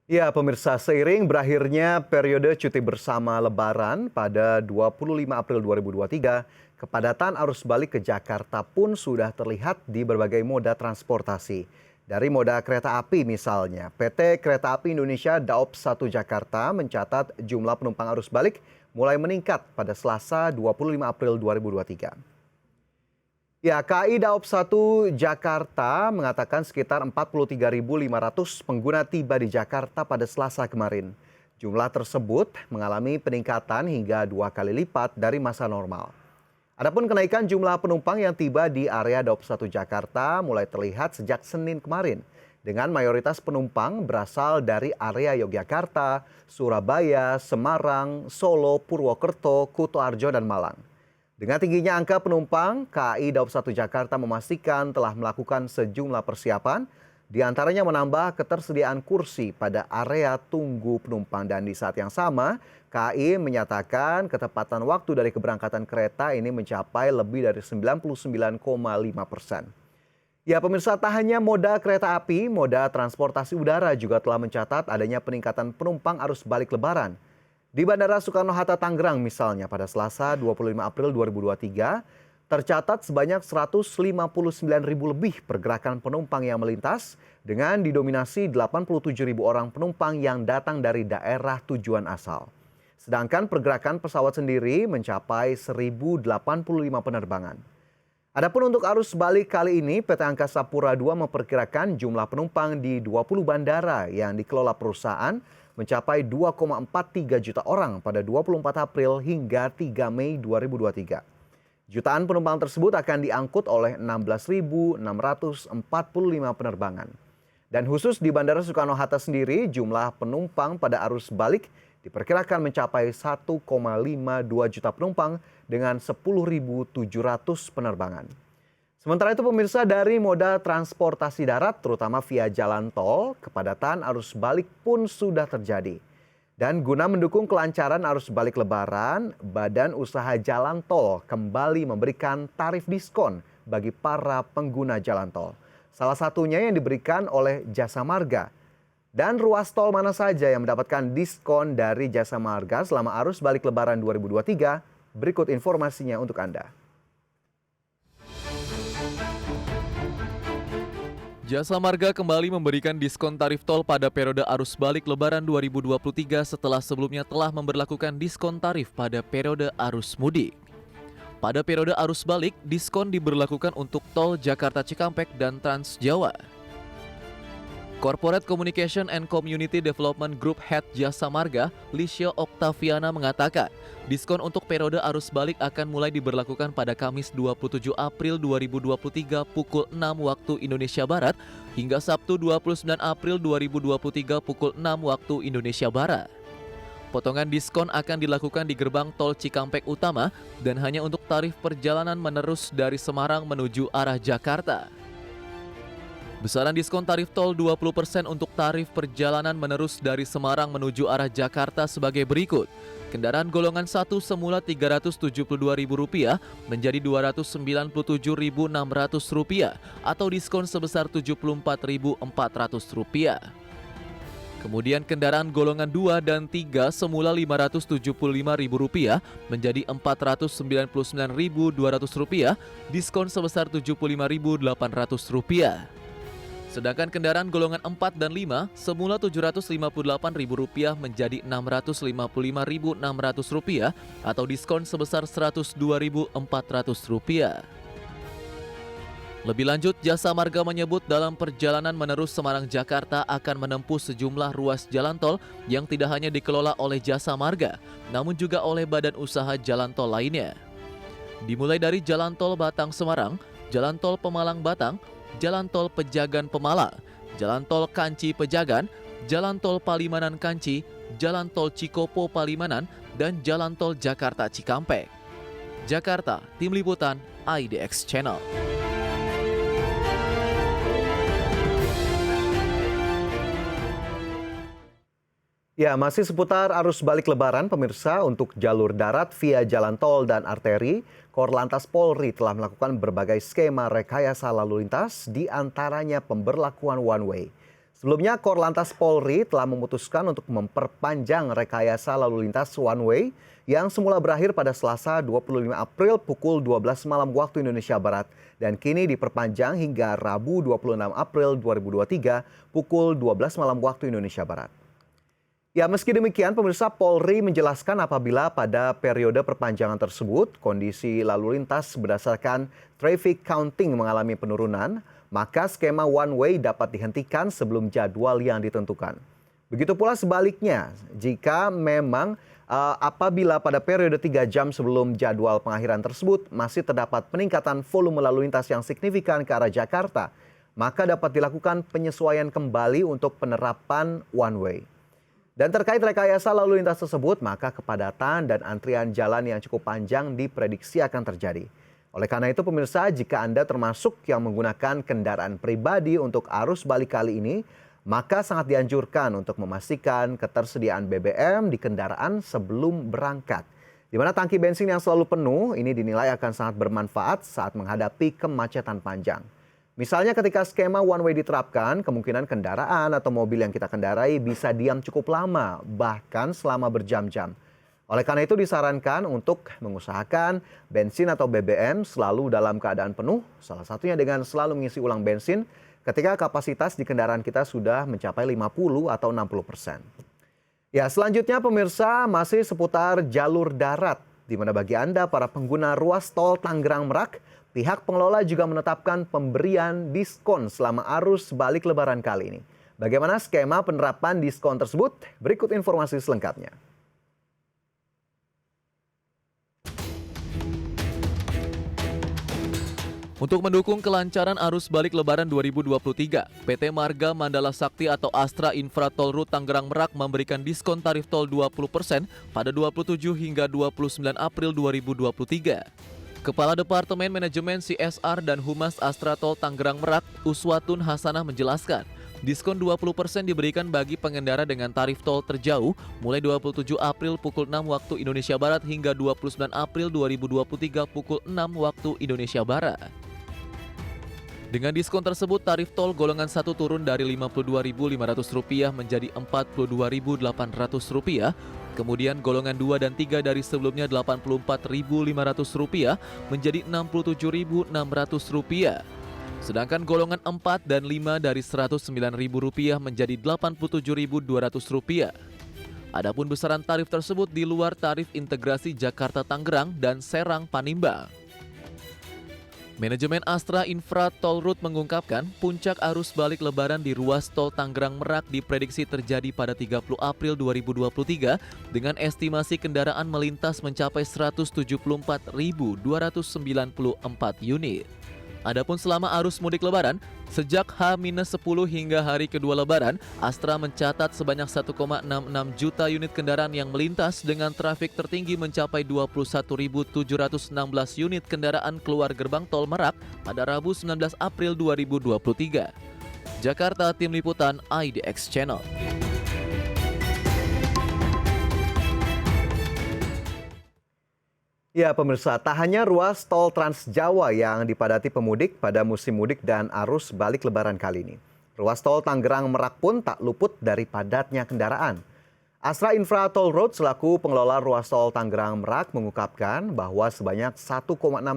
Ya, pemirsa, seiring berakhirnya periode cuti bersama Lebaran pada 25 April 2023, kepadatan arus balik ke Jakarta pun sudah terlihat di berbagai moda transportasi. Dari moda kereta api misalnya, PT Kereta Api Indonesia Daop 1 Jakarta mencatat jumlah penumpang arus balik mulai meningkat pada Selasa 25 April 2023. Ya, KAI Daop 1 Jakarta mengatakan sekitar 43.500 pengguna tiba di Jakarta pada Selasa kemarin. Jumlah tersebut mengalami peningkatan hingga 2 kali lipat dari masa normal. Adapun kenaikan jumlah penumpang yang tiba di area Daop 1 Jakarta mulai terlihat sejak Senin kemarin, dengan mayoritas penumpang berasal dari area Yogyakarta, Surabaya, Semarang, Solo, Purwokerto, Kutoarjo, dan Malang. Dengan tingginya angka penumpang, KAI Daop 1 Jakarta memastikan telah melakukan sejumlah persiapan, di antaranya menambah ketersediaan kursi pada area tunggu penumpang. Dan di saat yang sama, KAI menyatakan ketepatan waktu dari keberangkatan kereta ini mencapai lebih dari 99,5%. Ya, pemirsa, tak hanya moda kereta api, moda transportasi udara juga telah mencatat adanya peningkatan penumpang arus balik Lebaran. Di Bandara Soekarno-Hatta Tangerang misalnya pada Selasa 25 April 2023 tercatat sebanyak 159.000 lebih pergerakan penumpang yang melintas dengan didominasi 87.000 orang penumpang yang datang dari daerah tujuan asal. Sedangkan pergerakan pesawat sendiri mencapai 1.085 penerbangan. Adapun untuk arus balik kali ini, PT Angkasa Pura II memperkirakan jumlah penumpang di 20 bandara yang dikelola perusahaan mencapai 2,43 juta orang pada 24 April hingga 3 Mei 2023. Jutaan penumpang tersebut akan diangkut oleh 16.645 penerbangan. Dan khusus di Bandara Soekarno-Hatta sendiri, jumlah penumpang pada arus balik diperkirakan mencapai 1,52 juta penumpang dengan 10.700 penerbangan. Sementara itu, pemirsa, dari moda transportasi darat terutama via jalan tol, kepadatan arus balik pun sudah terjadi. Dan guna mendukung kelancaran arus balik Lebaran, Badan Usaha Jalan Tol kembali memberikan tarif diskon bagi para pengguna jalan tol. Salah satunya yang diberikan oleh Jasa Marga. Dan ruas tol mana saja yang mendapatkan diskon dari Jasa Marga selama arus balik Lebaran 2023? Berikut informasinya untuk Anda. Jasa Marga kembali memberikan diskon tarif tol pada periode arus balik Lebaran 2023 setelah sebelumnya telah memberlakukan diskon tarif pada periode arus mudik. Pada periode arus balik, diskon diberlakukan untuk tol Jakarta Cikampek dan Trans Jawa. Corporate Communication and Community Development Group Head Jasa Marga, Lisha Oktaviana mengatakan, diskon untuk periode arus balik akan mulai diberlakukan pada Kamis 27 April 2023 pukul 6 waktu Indonesia Barat hingga Sabtu 29 April 2023 pukul 6 waktu Indonesia Barat. Potongan diskon akan dilakukan di gerbang tol Cikampek Utama dan hanya untuk tarif perjalanan menerus dari Semarang menuju arah Jakarta. Besaran diskon tarif tol 20% untuk tarif perjalanan menerus dari Semarang menuju arah Jakarta sebagai berikut. Kendaraan golongan 1 semula Rp372.000 menjadi Rp297.600 atau diskon sebesar Rp74.400. Kemudian kendaraan golongan 2 dan 3 semula Rp575.000 menjadi Rp499.200, diskon sebesar Rp75.800. Sedangkan kendaraan golongan 4 dan 5 semula Rp758.000 menjadi Rp655.600 atau diskon sebesar Rp102.400. Lebih lanjut, Jasa Marga menyebut dalam perjalanan menerus Semarang-Jakarta akan menempuh sejumlah ruas jalan tol yang tidak hanya dikelola oleh Jasa Marga, namun juga oleh badan usaha jalan tol lainnya. Dimulai dari Jalan Tol Batang-Semarang, Jalan Tol Pemalang-Batang, Jalan Tol Pejagan-Pemalang, Jalan Tol Kanci-Pejagan, Jalan Tol Palimanan-Kanci, Jalan Tol Cikopo-Palimanan, dan Jalan Tol Jakarta-Cikampek. Jakarta, Tim Liputan, IDX Channel. Ya, masih seputar arus balik Lebaran, pemirsa, untuk jalur darat via jalan tol dan arteri, Korlantas Polri telah melakukan berbagai skema rekayasa lalu lintas, di antaranya pemberlakuan one way. Sebelumnya, Korlantas Polri telah memutuskan untuk memperpanjang rekayasa lalu lintas one way yang semula berakhir pada Selasa 25 April pukul 12 malam waktu Indonesia Barat dan kini diperpanjang hingga Rabu 26 April 2023 pukul 12 malam waktu Indonesia Barat. Ya, meski demikian, pemirsa, Polri menjelaskan apabila pada periode perpanjangan tersebut kondisi lalu lintas berdasarkan traffic counting mengalami penurunan, maka skema one way dapat dihentikan sebelum jadwal yang ditentukan. Begitu pula sebaliknya, jika memang apabila pada periode 3 jam sebelum jadwal pengakhiran tersebut masih terdapat peningkatan volume lalu lintas yang signifikan ke arah Jakarta, maka dapat dilakukan penyesuaian kembali untuk penerapan one way. Dan terkait rekayasa lalu lintas tersebut, maka kepadatan dan antrian jalan yang cukup panjang diprediksi akan terjadi. Oleh karena itu pemirsa, jika Anda termasuk yang menggunakan kendaraan pribadi untuk arus balik kali ini, maka sangat dianjurkan untuk memastikan ketersediaan BBM di kendaraan sebelum berangkat. Di mana tangki bensin yang selalu penuh ini dinilai akan sangat bermanfaat saat menghadapi kemacetan panjang. Misalnya ketika skema one way diterapkan, kemungkinan kendaraan atau mobil yang kita kendarai bisa diam cukup lama, bahkan selama berjam-jam. Oleh karena itu disarankan untuk mengusahakan bensin atau BBM selalu dalam keadaan penuh, salah satunya dengan selalu mengisi ulang bensin ketika kapasitas di kendaraan kita sudah mencapai 50 atau 60%. Ya, selanjutnya pemirsa masih seputar jalur darat, di mana bagi Anda para pengguna ruas tol Tangerang Merak, pihak pengelola juga menetapkan pemberian diskon selama arus balik Lebaran kali ini. Bagaimana skema penerapan diskon tersebut? Berikut informasi selengkapnya. Untuk mendukung kelancaran arus balik Lebaran 2023, PT Marga Mandala Sakti atau Astra Infra Toll Road Tangerang Merak memberikan diskon tarif tol 20% pada 27 hingga 29 April 2023. Kepala Departemen Manajemen CSR dan Humas Astra Tol Tangerang Merak, Uswatun Hasanah menjelaskan, diskon 20% diberikan bagi pengendara dengan tarif tol terjauh mulai 27 April pukul 6 waktu Indonesia Barat hingga 29 April 2023 pukul 6 waktu Indonesia Barat. Dengan diskon tersebut, tarif tol golongan 1 turun dari Rp52.500 menjadi Rp42.800, kemudian golongan 2 dan 3 dari sebelumnya Rp84.500 menjadi Rp67.600. Sedangkan golongan 4 dan 5 dari Rp109.000 menjadi Rp87.200. Adapun besaran tarif tersebut di luar tarif integrasi Jakarta Tangerang dan Serang Panimbang. Manajemen Astra Infra Toll Road mengungkapkan puncak arus balik Lebaran di ruas tol Tangerang Merak diprediksi terjadi pada 30 April 2023 dengan estimasi kendaraan melintas mencapai 174.294 unit. Adapun selama arus mudik Lebaran, sejak H-10 hingga hari kedua Lebaran, Astra mencatat sebanyak 1,66 juta unit kendaraan yang melintas dengan trafik tertinggi mencapai 21.716 unit kendaraan keluar gerbang tol Merak pada Rabu 19 April 2023. Jakarta, Tim Liputan IDX Channel. Ya pemirsa, tak hanya ruas tol Trans Jawa yang dipadati pemudik pada musim mudik dan arus balik Lebaran kali ini. Ruas tol Tangerang Merak pun tak luput dari padatnya kendaraan. Astra Infra Toll Road selaku pengelola ruas tol Tangerang Merak mengungkapkan bahwa sebanyak 1,6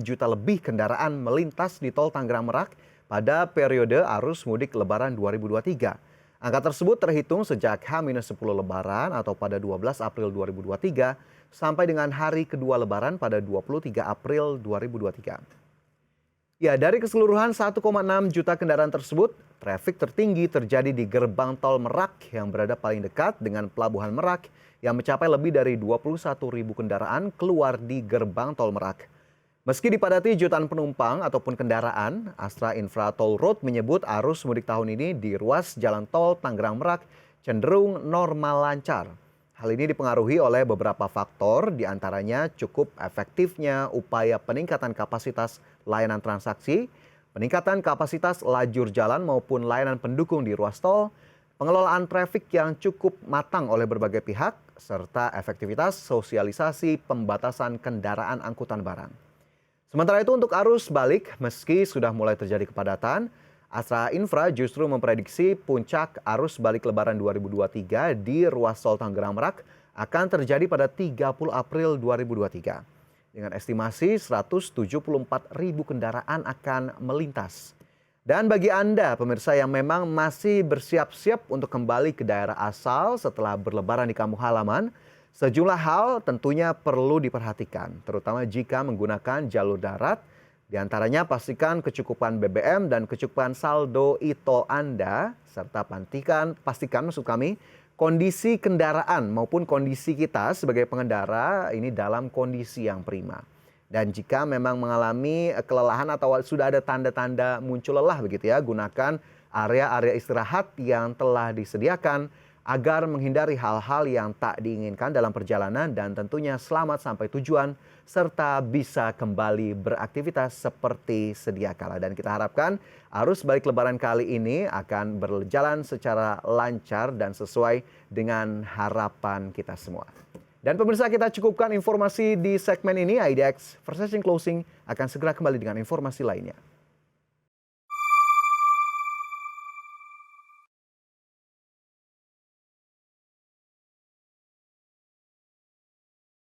juta lebih kendaraan melintas di tol Tangerang Merak pada periode arus mudik Lebaran 2023. Angka tersebut terhitung sejak H-10 Lebaran atau pada 12 April 2023 sampai dengan hari kedua Lebaran pada 23 April 2023. Ya, dari keseluruhan 1,6 juta kendaraan tersebut, trafik tertinggi terjadi di gerbang tol Merak yang berada paling dekat dengan Pelabuhan Merak yang mencapai lebih dari 21.000 kendaraan keluar di gerbang tol Merak. Meski dipadati jutaan penumpang ataupun kendaraan, Astra Infra Toll Road menyebut arus mudik tahun ini di ruas jalan tol Tangerang Merak cenderung normal lancar. Hal ini dipengaruhi oleh beberapa faktor, diantaranya cukup efektifnya upaya peningkatan kapasitas layanan transaksi, peningkatan kapasitas lajur jalan maupun layanan pendukung di ruas tol, pengelolaan trafik yang cukup matang oleh berbagai pihak, serta efektivitas sosialisasi pembatasan kendaraan angkutan barang. Sementara itu untuk arus balik, meski sudah mulai terjadi kepadatan, Astra Infra justru memprediksi puncak arus balik Lebaran 2023 di ruas tol Tangerang Merak akan terjadi pada 30 April 2023. Dengan estimasi 174.000 kendaraan akan melintas. Dan bagi Anda pemirsa yang memang masih bersiap-siap untuk kembali ke daerah asal setelah berlebaran di kampung halaman, sejumlah hal tentunya perlu diperhatikan, terutama jika menggunakan jalur darat. Di antaranya pastikan kecukupan BBM dan kecukupan saldo e-tol Anda, serta pastikan kondisi kendaraan maupun kondisi kita sebagai pengendara ini dalam kondisi yang prima. Dan jika memang mengalami kelelahan atau sudah ada tanda-tanda muncul lelah begitu ya, gunakan area-area istirahat yang telah disediakan agar menghindari hal-hal yang tak diinginkan dalam perjalanan dan tentunya selamat sampai tujuan serta bisa kembali beraktivitas seperti sedia kala. Dan kita harapkan arus balik Lebaran kali ini akan berjalan secara lancar dan sesuai dengan harapan kita semua. Dan pemirsa, kita cukupkan informasi di segmen ini. IDX Precision Closing akan segera kembali dengan informasi lainnya.